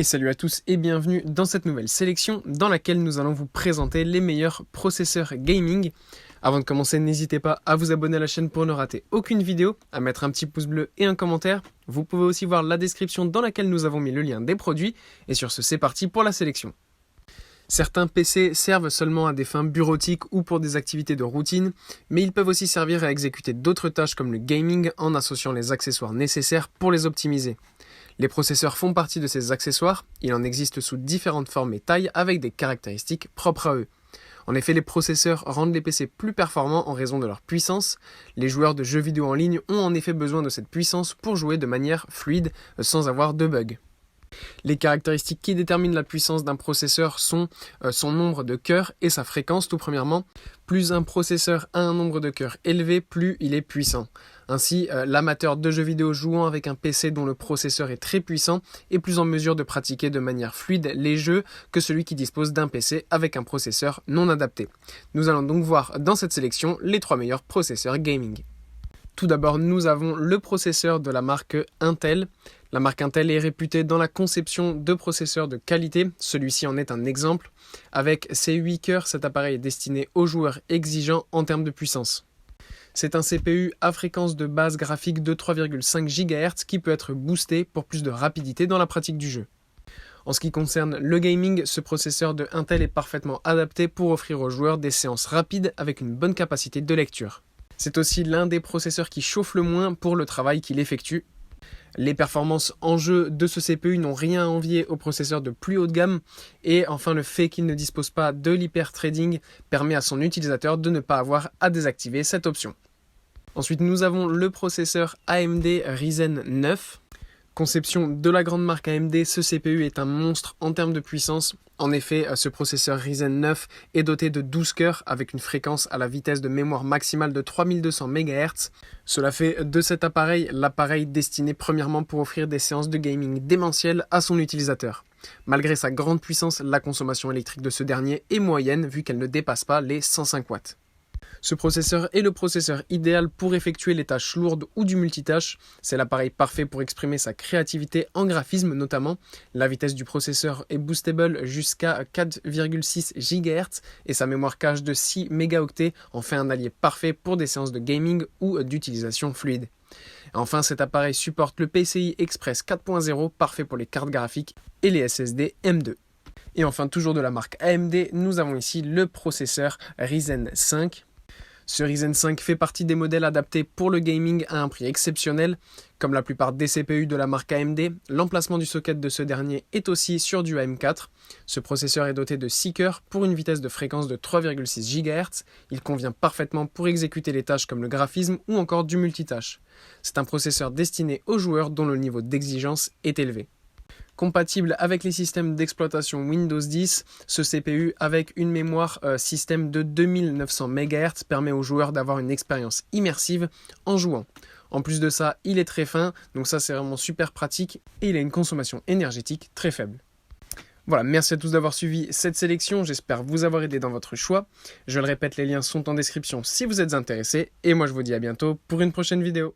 Et salut à tous et bienvenue dans cette nouvelle sélection dans laquelle nous allons vous présenter les meilleurs processeurs gaming. Avant de commencer, n'hésitez pas à vous abonner à la chaîne pour ne rater aucune vidéo, à mettre un petit pouce bleu et un commentaire. Vous pouvez aussi voir la description dans laquelle nous avons mis le lien des produits. Et sur ce, c'est parti pour la sélection. Certains PC servent seulement à des fins bureautiques ou pour des activités de routine, mais ils peuvent aussi servir à exécuter d'autres tâches comme le gaming en associant les accessoires nécessaires pour les optimiser. Les processeurs font partie de ces accessoires, il en existe sous différentes formes et tailles avec des caractéristiques propres à eux. En effet, les processeurs rendent les PC plus performants en raison de leur puissance. Les joueurs de jeux vidéo en ligne ont en effet besoin de cette puissance pour jouer de manière fluide sans avoir de bugs. Les caractéristiques qui déterminent la puissance d'un processeur sont son nombre de cœurs et sa fréquence tout premièrement. Plus un processeur a un nombre de cœurs élevé, plus il est puissant. Ainsi, l'amateur de jeux vidéo jouant avec un PC dont le processeur est très puissant est plus en mesure de pratiquer de manière fluide les jeux que celui qui dispose d'un PC avec un processeur non adapté. Nous allons donc voir dans cette sélection les 3 meilleurs processeurs gaming. Tout d'abord, nous avons le processeur de la marque Intel. La marque Intel est réputée dans la conception de processeurs de qualité, celui-ci en est un exemple. Avec ses 8 cœurs, cet appareil est destiné aux joueurs exigeants en termes de puissance. C'est un CPU à fréquence de base graphique de 3,5 GHz qui peut être boosté pour plus de rapidité dans la pratique du jeu. En ce qui concerne le gaming, ce processeur de Intel est parfaitement adapté pour offrir aux joueurs des séances rapides avec une bonne capacité de lecture. C'est aussi l'un des processeurs qui chauffe le moins pour le travail qu'il effectue. Les performances en jeu de ce CPU n'ont rien à envier aux processeurs de plus haut de gamme. Et enfin, le fait qu'il ne dispose pas de l'hyper-threading permet à son utilisateur de ne pas avoir à désactiver cette option. Ensuite, nous avons le processeur AMD Ryzen 9. Conception de la grande marque AMD, ce CPU est un monstre en termes de puissance. En effet, ce processeur Ryzen 9 est doté de 12 cœurs avec une fréquence à la vitesse de mémoire maximale de 3200 MHz. Cela fait de cet appareil l'appareil destiné premièrement pour offrir des séances de gaming démentielles à son utilisateur. Malgré sa grande puissance, la consommation électrique de ce dernier est moyenne vu qu'elle ne dépasse pas les 105 watts. Ce processeur est le processeur idéal pour effectuer les tâches lourdes ou du multitâche. C'est l'appareil parfait pour exprimer sa créativité en graphisme notamment. La vitesse du processeur est boostable jusqu'à 4,6 GHz et sa mémoire cache de 6 mégaoctets en fait un allié parfait pour des séances de gaming ou d'utilisation fluide. Enfin, cet appareil supporte le PCI Express 4.0 parfait pour les cartes graphiques et les SSD M2. Et enfin, toujours de la marque AMD, nous avons ici le processeur Ryzen 5. Ce Ryzen 5 fait partie des modèles adaptés pour le gaming à un prix exceptionnel. Comme la plupart des CPU de la marque AMD, l'emplacement du socket de ce dernier est aussi sur du AM4. Ce processeur est doté de 6 cœurs pour une vitesse de fréquence de 3,6 GHz. Il convient parfaitement pour exécuter les tâches comme le graphisme ou encore du multitâche. C'est un processeur destiné aux joueurs dont le niveau d'exigence est élevé. Compatible avec les systèmes d'exploitation Windows 10, ce CPU avec une mémoire système de 2900 MHz permet aux joueurs d'avoir une expérience immersive en jouant. En plus de ça, il est très fin, donc ça c'est vraiment super pratique et il a une consommation énergétique très faible. Voilà, merci à tous d'avoir suivi cette sélection, j'espère vous avoir aidé dans votre choix. Je le répète, les liens sont en description si vous êtes intéressés et moi je vous dis à bientôt pour une prochaine vidéo.